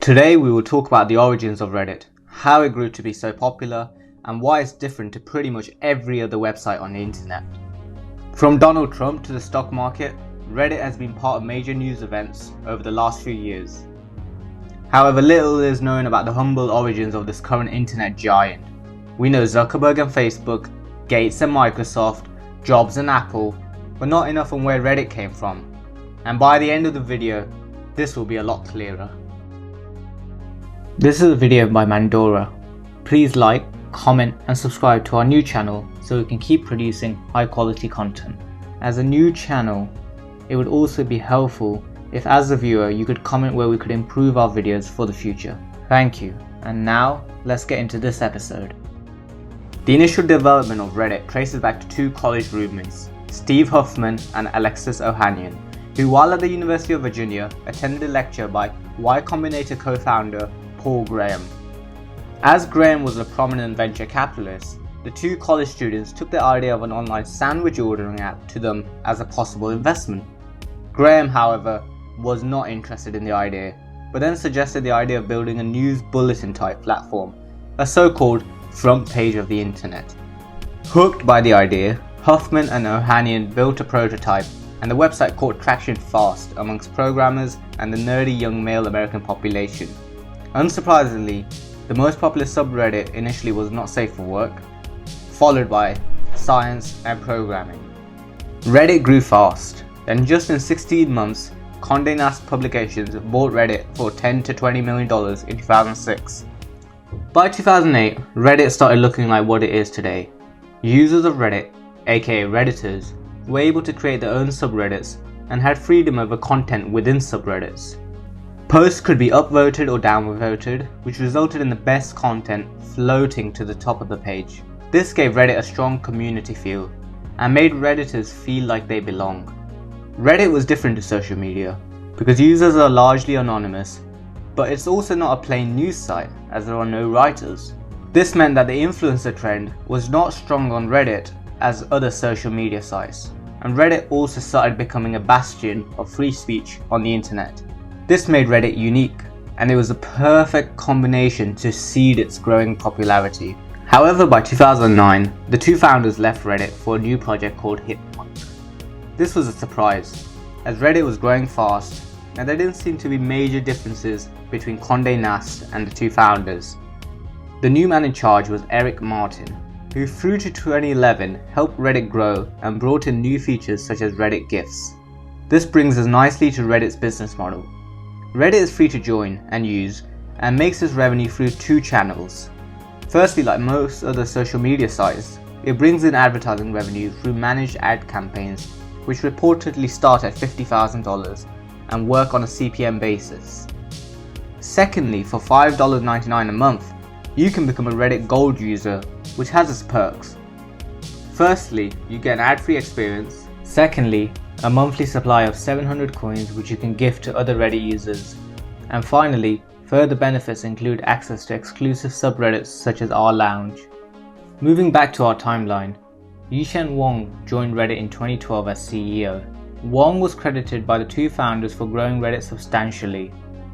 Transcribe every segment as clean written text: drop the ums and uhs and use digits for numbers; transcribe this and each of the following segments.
Today we will talk about the origins of Reddit, how it grew to be so popular, and why it's different to pretty much every other website on the internet. From Donald Trump to the stock market, Reddit has been part of major news events over the last few years. However, little is known about the humble origins of this current internet giant. We know Zuckerberg and Facebook, Gates and Microsoft, Jobs and Apple, but not enough on where Reddit came from. And by the end of the video, this will be a lot clearer. This is a video by Mandora. Please like, comment and subscribe to our new channel so we can keep producing high quality content. As a new channel, it would also be helpful if as a viewer you could comment where we could improve our videos for the future. Thank you. And now let's get into this episode. The initial development of Reddit traces back to two college roommates, Steve Huffman and Alexis Ohanian, who while at the University of Virginia attended a lecture by Y Combinator co-founder Paul Graham. As Graham was a prominent venture capitalist, the two college students took the idea of an online sandwich ordering app to them as a possible investment. Graham, however, was not interested in the idea, but then suggested the idea of building a news bulletin type platform, a so-called front page of the internet. Hooked by the idea, Huffman and Ohanian built a prototype, and the website caught traction fast amongst programmers and the nerdy young male American population. Unsurprisingly, the most popular subreddit initially was not safe for work, followed by science and programming. Reddit grew fast, and just in 16 months, Condé Nast Publications bought Reddit for $10 to $20 million in 2006. By 2008, Reddit started looking like what it is today. Users of Reddit, aka Redditors, were able to create their own subreddits and had freedom over content within subreddits. Posts could be upvoted or downvoted, which resulted in the best content floating to the top of the page. This gave Reddit a strong community feel and made Redditors feel like they belong. Reddit was different to social media because users are largely anonymous, but it's also not a plain news site as there are no writers. This meant that the influencer trend was not strong on Reddit as other social media sites, and Reddit also started becoming a bastion of free speech on the internet. This made Reddit unique, and it was a perfect combination to seed its growing popularity. However, by 2009, the two founders left Reddit for a new project called HitPunk. This was a surprise, as Reddit was growing fast, and there didn't seem to be major differences between Condé Nast and the two founders. The new man in charge was Eric Martin, who through to 2011 helped Reddit grow and brought in new features such as Reddit GIFs. This brings us nicely to Reddit's business model. Reddit is free to join and use and makes its revenue through two channels. Firstly, like most other social media sites, it brings in advertising revenue through managed ad campaigns, which reportedly start at $50,000 and work on a CPM basis. Secondly, for $5.99 a month, you can become a Reddit Gold user, which has its perks. Firstly, you get an ad-free experience. Secondly, a monthly supply of 700 coins which you can gift to other Reddit users. And finally, further benefits include access to exclusive subreddits such as our lounge. Moving back to our timeline, Yishen Wang joined Reddit in 2012 as CEO. Wang was credited by the two founders for growing Reddit substantially,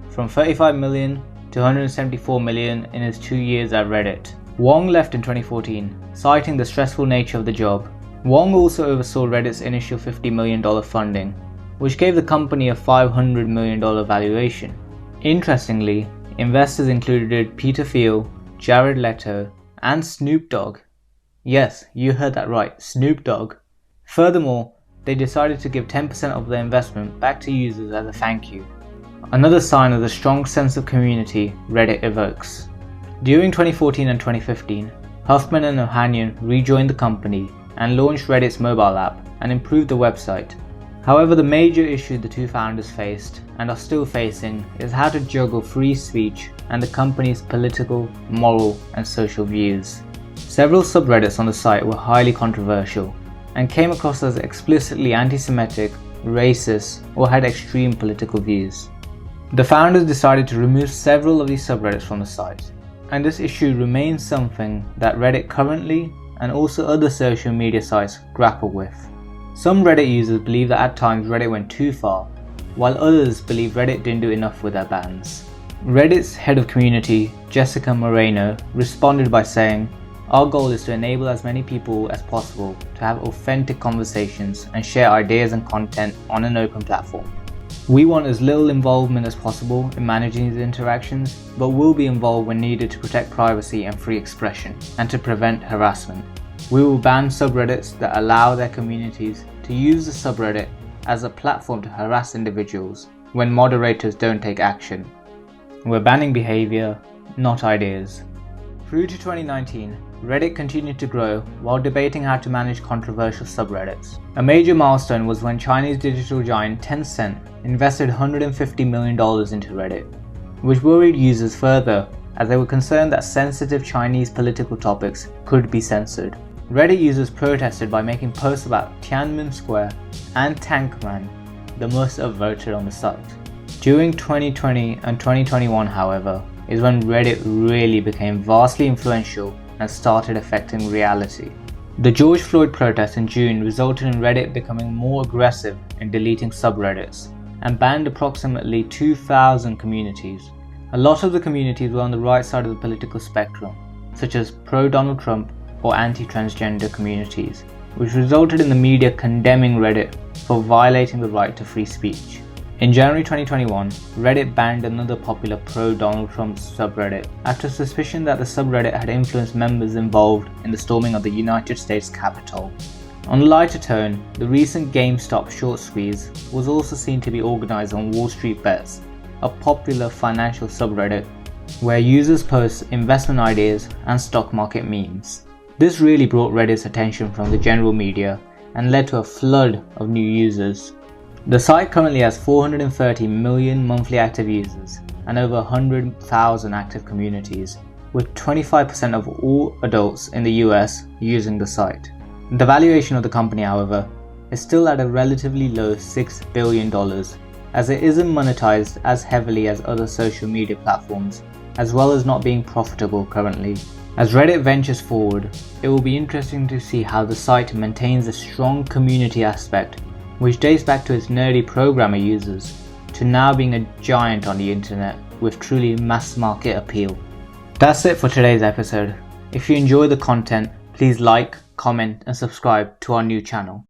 from 35 million to 174 million in his 2 years at Reddit. Wang left in 2014, citing the stressful nature of the job. Wang also oversaw Reddit's initial $50 million funding, which gave the company a $500 million valuation. Interestingly, investors included Peter Thiel, Jared Leto, and Snoop Dogg. Yes, you heard that right, Snoop Dogg. Furthermore, they decided to give 10% of their investment back to users as a thank you. Another sign of the strong sense of community Reddit evokes. During 2014 and 2015, Huffman and Ohanian rejoined the company and launched Reddit's mobile app and improved the website. However, the major issue the two founders faced, and are still facing, is how to juggle free speech and the company's political, moral, and social views. Several subreddits on the site were highly controversial and came across as explicitly anti-Semitic, racist, or had extreme political views. The founders decided to remove several of these subreddits from the site, and this issue remains something that Reddit currently and also other social media sites grapple with. Some Reddit users believe that at times Reddit went too far, while others believe Reddit didn't do enough with their bans. Reddit's head of community, Jessica Moreno, responded by saying, "Our goal is to enable as many people as possible to have authentic conversations and share ideas and content on an open platform. We want as little involvement as possible in managing these interactions, but will be involved when needed to protect privacy and free expression, and to prevent harassment. We will ban subreddits that allow their communities to use the subreddit as a platform to harass individuals when moderators don't take action. We're banning behavior, not ideas." Through to 2019, Reddit continued to grow while debating how to manage controversial subreddits. A major milestone was when Chinese digital giant Tencent invested $150 million into Reddit, which worried users further as they were concerned that sensitive Chinese political topics could be censored. Reddit users protested by making posts about Tiananmen Square and Tankman, the most upvoted on the site. During 2020 and 2021, however, is when Reddit really became vastly influential and started affecting reality. The George Floyd protests in June resulted in Reddit becoming more aggressive in deleting subreddits and banned approximately 2,000 communities. A lot of the communities were on the right side of the political spectrum, such as pro-Donald Trump or anti-transgender communities, which resulted in the media condemning Reddit for violating the right to free speech. In January 2021, Reddit banned another popular pro-Donald Trump subreddit after suspicion that the subreddit had influenced members involved in the storming of the United States Capitol. On a lighter tone, the recent GameStop short squeeze was also seen to be organized on Wallstreetbets, a popular financial subreddit where users post investment ideas and stock market memes. This really brought Reddit's attention from the general media and led to a flood of new users. The site currently has 430 million monthly active users and over 100,000 active communities, with 25% of all adults in the US using the site. The valuation of the company, however, is still at a relatively low $6 billion, as it isn't monetized as heavily as other social media platforms, as well as not being profitable currently. As Reddit ventures forward, it will be interesting to see how the site maintains a strong community aspect, which dates back to its nerdy programmer users, to now being a giant on the internet with truly mass market appeal. That's it for today's episode. If you enjoy the content, please like, comment and subscribe to our new channel.